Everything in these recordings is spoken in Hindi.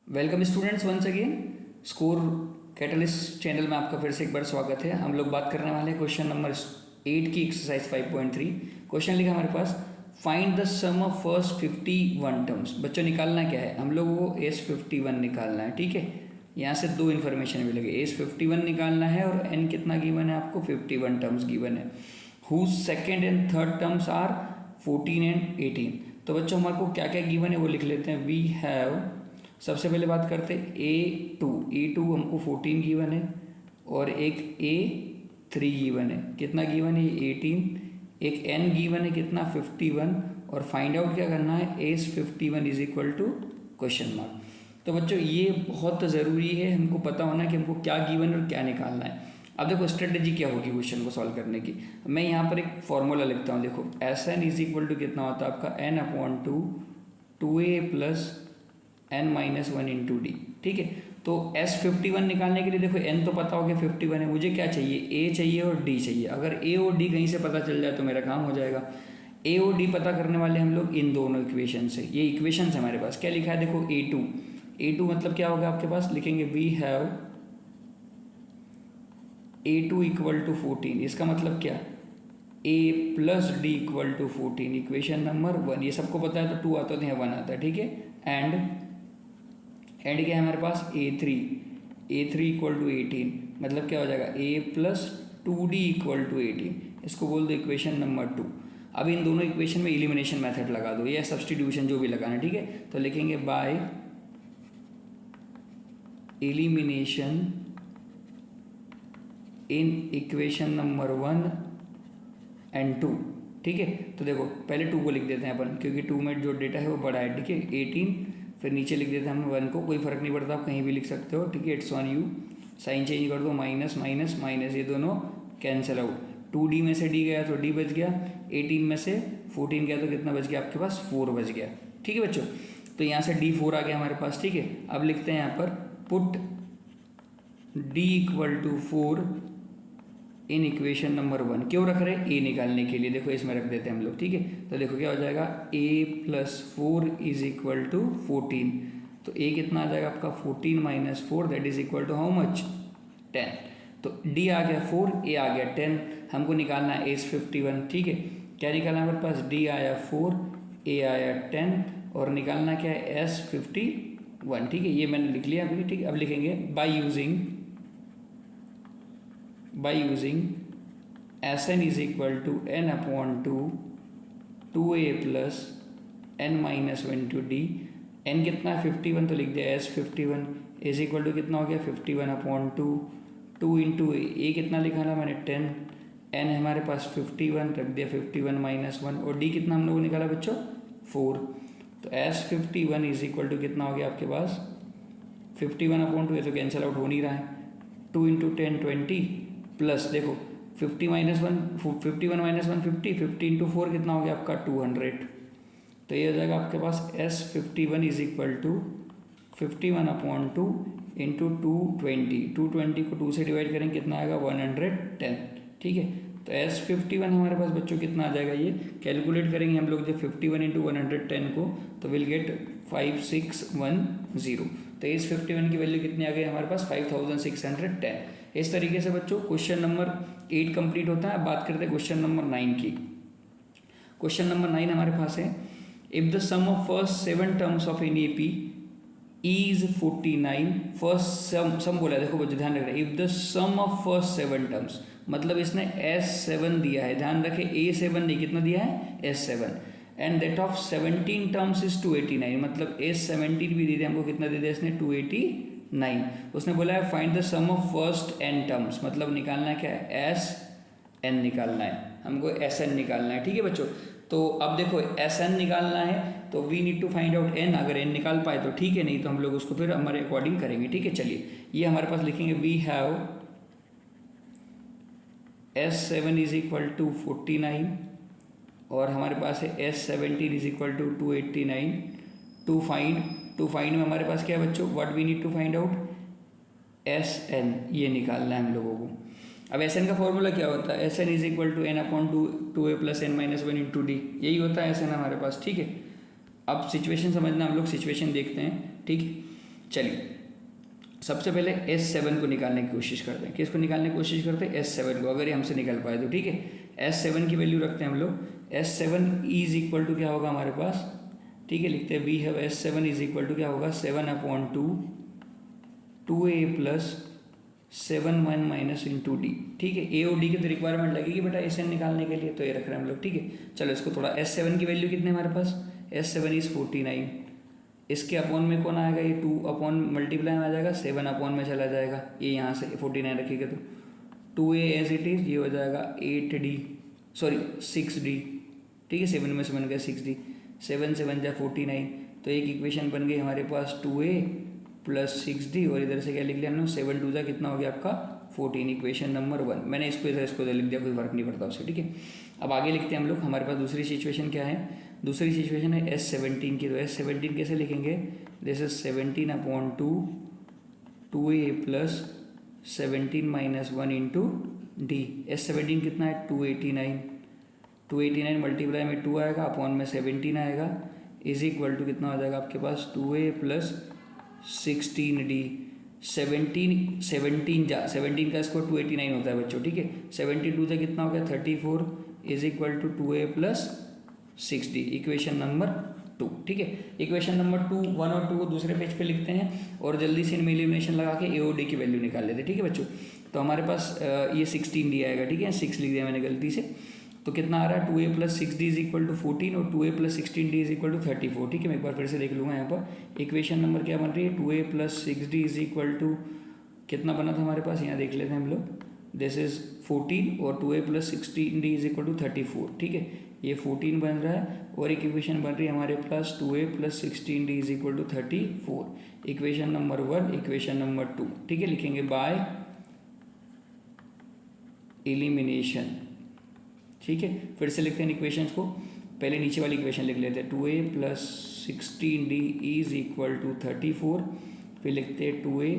Welcome students once again score catalyst channel में आपका फिर से एक बार स्वागत है। हम लोग बात करने वाले हैं क्वेश्चन नंबर 8 की एक्सरसाइज 5.3। क्वेश्चन लिखा हमारे पास, find the sum of first 51 terms. बच्चों निकालना क्या है, हम लोगों को S51 निकालना है। ठीक है, यहाँ से दो इन्फॉर्मेशन मिलेगी, S51 निकालना है और n कितना गिवन है आपको, 51 टर्म्स गिवन है। Whose second and third terms are 14 and 18। तो बच्चों हमारे को क्या क्या गिवन है वो लिख लेते हैं। वी हैव, सबसे पहले बात करते हैं A2 हमको 14 गिवन है और एक A3 गिवन है। कितना गिवन है, 18। एक N गिवन है कितना, 51। और फाइंड आउट क्या करना है, S51 is equal to question mark. तो बच्चों ये बहुत ज़रूरी है, हमको पता होना कि हमको क्या गिवन है और क्या निकालना है। अब देखो स्ट्रेटेजी क्या होगी क्वेश्चन को सॉल्व करने की। मैं यहाँ पर एक फॉर्मूला लिखता हूँ। देखो Sn इज इक्वल टू कितना होता है आपका, n/2 plus n-1 into D. ठीक है, तो S51 निकालने के लिए देखो n तो पता हो गया 51 है, मुझे क्या चाहिए, a चाहिए और d चाहिए। अगर a और d कहीं से पता चल जाए तो मेरा काम हो जाएगा। a और d पता करने वाले हम लोग इन दोनों इक्वेशन से। ये इक्वेशन है हमारे पास, क्या लिखा है देखो, A2 मतलब क्या होगा आपके पास, लिखेंगे we have A2 equal to 14। इसका मतलब क्या, a plus D equal to 14, equation number 1। ये सबको पता है तो 2 आता है तो यहाँ 1 आता है। ठीक है, एंड क्या है हमारे पास, A3 इक्वल टू 18, मतलब क्या हो जाएगा, a plus 2d equal to 18। इसको बोल दो इक्वेशन नंबर 2। अब इन दोनों इक्वेशन में एलिमिनेशन मेथड लगा दो या सब्सटीट्यूशन जो भी लगाना है। ठीक है, तो लिखेंगे by elimination in equation number 1 and 2। ठीक है, तो देखो पहले 2 को लिख देते हैं अपन, क्योंकि 2 में जो डेटा है वो बड़ा है। ठीक है, 18, फिर नीचे लिख देते हैं हम 1 को, कोई फर्क नहीं पड़ता, आप कहीं भी लिख सकते हो। ठीक है, it's on you. Sign change कर दो, माइनस माइनस माइनस, ये दोनों कैंसिल आउट। 2d में से d गया तो d बच गया, 18 में से 14 गया तो कितना बच गया आपके पास, 4 बच गया। ठीक है बच्चों, तो यहाँ से d4 आ गया हमारे पास। ठीक है, अब लिखते हैं यहाँ पर put d equal to 4 in equation number 1। क्यों रख रहे हैं, a निकालने के लिए। देखो इसमें रख देते हैं हम लोग। ठीक है, तो देखो क्या हो जाएगा, a plus 4 is equal to 14। तो a कितना आ जाएगा आपका, 14 minus 4, that is equal to how much, 10। तो d आ गया 4, a आ गया 10। हमको निकालना है S51। ठीक है, क्या निकालना है हमारे पास, d आया 4, a आया 10 और निकालना क्या है, S51। ठीक है, ये मैंने लिख लिया अभी। ठीक है, अब लिखेंगे by using Sn is equal to n/2 2a plus n-1 two d। n कितना है 51, तो लिख दिया S51 इज इक्वल टू कितना हो गया, 51/2 2 इंटू a कितना लिखा था मैंने 10, n है हमारे पास 51, रख दिया 51 माइनस 1, और d कितना हम लोगों ने निकाला बच्चों, 4। तो S51 इज इक्वल टू कितना हो गया आपके पास, 51/2, ये तो कैंसिल आउट हो नहीं रहा है, 2 इंटू 10 20 प्लस देखो 51 माइनस 1 50, 50 इंटू 4 कितना हो गया आपका 200। तो ये हो जाएगा आपके पास S51 is equal to 51/2 into 220 को 2 से डिवाइड करेंगे कितना आएगा, 110। ठीक है, तो S51 हमारे पास बच्चों कितना आ जाएगा, ये कैलकुलेट करेंगे हम लोग जब 51 इंटू 110 को, तो विल गेट 5610। तो S51 की वैल्यू कितनी आ गई हमारे पास, 5610। इस तरीके से बच्चों क्वेश्चन नंबर 8 कंप्लीट होता है। बात करते हैं क्वेश्चन नंबर 9 की। क्वेश्चन नंबर 9 हमारे पास है, if the sum of first 7 terms of an AP is 49। First sum बोला है, देखो बच्चों ध्यान रखना, if the sum of first 7 terms, मतलब इसने S7 दिया है, ध्यान रखें A7 नहीं, कितना दिया है, S7, and that of 17 terms is 289, मतलब S17 भी दे दिया हमको, कितना दे दिया इसने, 289। उसने बोला है find the sum of first n terms, मतलब निकालना है क्या है, Sn निकालना है हमको, Sn निकालना है। ठीक है बच्चों, तो अब देखो Sn निकालना है तो we need to find out n। अगर n निकाल पाए तो ठीक है, नहीं तो हम लोग उसको फिर हमारे अकॉर्डिंग करेंगे। ठीक है, चलिए ये हमारे पास लिखेंगे, we have S7 is equal to 49 और हमारे पास है S17 is equal to 289। To find में हमारे पास क्या है बच्चों, what we need to find out, Sn, ये निकालना है हम लोगों को। अब Sn का फॉर्मूला क्या होता है, Sn is equal to n/2a plus n-1 into D, यही होता है Sn हमारे पास। ठीक है, अब सिचुएशन समझना, हम लोग सिचुएशन देखते हैं। ठीक, चलिए सबसे पहले S7 को निकालने की कोशिश करते हैं। किसको निकालने की कोशिश करते हैं? S7 को। अगर ये हमसे निकल पाए तो ठीक है। S7 की वैल्यू रखते हैं हम लोग। S7 इज इक्वल टू क्या होगा हमारे पास, ठीक है, लिखते हैं we have S7 is equal to क्या होगा 7/2 2a plus 7 1 minus into D. ठीक है, ए और डी की तो रिक्वायरमेंट लगेगी बेटा SN निकालने के लिए, तो ये रख रहे हैं हम लोग। ठीक है, चलो इसको थोड़ा S7 की वैल्यू कितने हमारे पास, S7 इज 49। इसके अपॉन में कौन आएगा, ये 2 अपॉन मल्टीप्लाई में आ जाएगा, 7 अपॉन में चला जाएगा, ये यहाँ से 49 रखिएगा तो 2a एज इट इज़, ये हो जाएगा 8d सॉरी 6d। ठीक है, 7 में से बन गया 6d, 7 से बन जाए 49, तो एक इक्वेशन बन गई हमारे पास 2a प्लस 6d, और इधर से क्या लिख लिया हमने 7 2 कितना हो गया आपका 14, इक्वेशन नंबर 1। मैंने इसको इधर लिख दिया, कोई फर्क नहीं पड़ता उससे। ठीक है, अब आगे लिखते हैं हम लोग। हमारे पास दूसरी सिचुएशन क्या है, दूसरी सिचुएशन है S17 की। तो S17 कैसे लिखेंगे, this is 17/2 2a plus 17 minus 1 into D. S17 कितना है 289 मल्टीप्लाई में 2 आएगा, अपॉन में 17 आएगा, इज इक्वल टू कितना हो जाएगा आपके पास 2a प्लस 16d। 17 का स्क्वायर 289 होता है बच्चों। ठीक है, 17 2 कितना हो गया 34 is equal to 2a plus 6d, equation number 2। ठीक है, इक्वेशन नंबर 2 1 और 2 को दूसरे पेज पे लिखते हैं और जल्दी से इनमें एलिमिनेशन लगा के ए और डी की वैल्यू निकाल लेते हैं। ठीक है बच्चों, तो हमारे पास ये 16d आएगा। ठीक है, 6 लिख दिया मैंने गलती से, तो कितना आ रहा है 2a plus 6d is equal to 14 और 2a plus 16d is equal to 34। ठीक है, मैं एक बार फिर से देख लूँगा यहाँ पर इक्वेशन नंबर क्या बन रही है, 2a plus 6d is equal to कितना बना था हमारे पास, यहाँ देख लेते हैं हम लोग, दिस इज 14 और 2a plus 16d is equal to 34। ठीक है, ये 14 बन रहा है और एक इक्वेशन बन रही है हमारे पास 2a plus 16d is equal to 34, equation number 1, equation number 2। ठीक है, लिखेंगे बाय एलिमिनेशन। ठीक है, फिर से लिखते हैं इक्वेशंस को। पहले नीचे वाली इक्वेशन लिख लेते हैं 2a plus 16d is equal to 34, फिर लिखते हैं 2a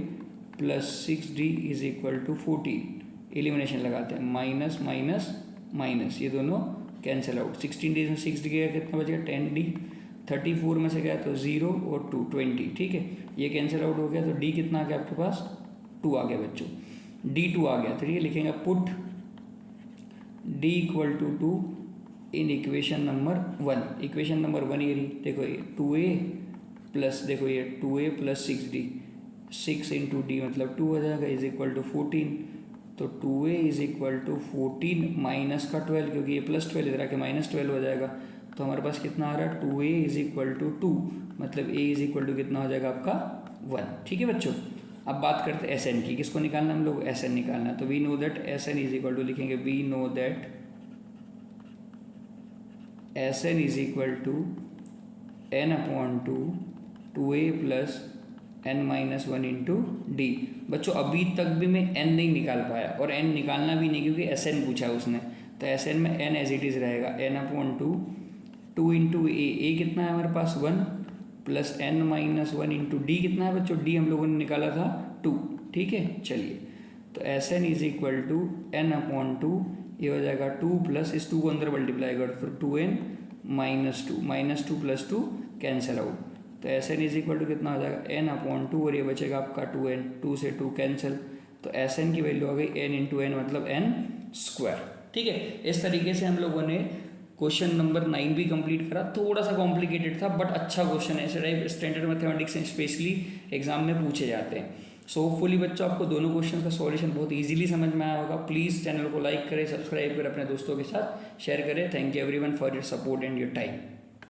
plus 6d is equal to 14, elimination लगाते हैं, माइनस माइनस माइनस, ये दोनों कैंसिल आउट। 16d में 6d गया कितना बचेगा 10d, 34 में से गया तो 0 और 2 20। ठीक है, ये कैंसिल आउट हो गया, तो d कितना आ गया आपके पास 2 आ गया बच्चों, d2 आ गया। ठीक है, लिखेंगे put d equal to 2 in equation number 1। Equation number 1 ये रही, देखो ये 2a प्लस, देखो ये 2a plus 6d, 6 into D मतलब 2 हो जाएगा, इज इक्वल टू 14, तो 2a is equal to 14 minus का 12, क्योंकि ये प्लस 12 इधर आके माइनस 12 हो जाएगा, तो हमारे पास कितना आ रहा है 2a इज इक्वल टू 2, मतलब a इज इक्वल टू कितना हो जाएगा आपका 1। ठीक है बच्चों, अब बात करते हैं SN की। किसको निकालना हम लोग, SN निकालना है। तो we know that SN is equal to, लिखेंगे we know that SN is equal to n/2 2a plus n minus 1 into d. बच्चों अभी तक भी मैं n नहीं निकाल पाया और n निकालना भी नहीं, क्योंकि SN पूछा उसने, तो SN में n एज इट इज़ रहेगा, n/2 2 इंटू ए कितना है हमारे पास 1 plus n minus 1 into D कितना है बच्चों, डी हम लोगों ने निकाला था 2। ठीक है, चलिए तो SN is equal to n/2, ये हो जाएगा 2 प्लस इस 2 को अंदर मल्टीप्लाई कर तो 2n minus 2 plus 2 cancel out, तो SN इज इक्वल टू कितना हो जाएगा n/2 और ये बचेगा आपका 2n, 2 से 2 कैंसिल, तो SN की वैल्यू आ गई n इंटू n मतलब n स्क्वायर। ठीक है, इस तरीके से हम लोगों ने क्वेश्चन नंबर 9 भी कंप्लीट करा। थोड़ा सा कॉम्प्लिकेटेड था बट अच्छा क्वेश्चन है, इस type standard mathematics specially exam में पूछे जाते हैं। सो होपफुली बच्चों आपको दोनों क्वेश्चन का सॉल्यूशन बहुत इजीली समझ में आया होगा। प्लीज़ चैनल को लाइक करें, सब्सक्राइब करें, अपने दोस्तों के साथ शेयर करें। Thank you everyone for your support and your time.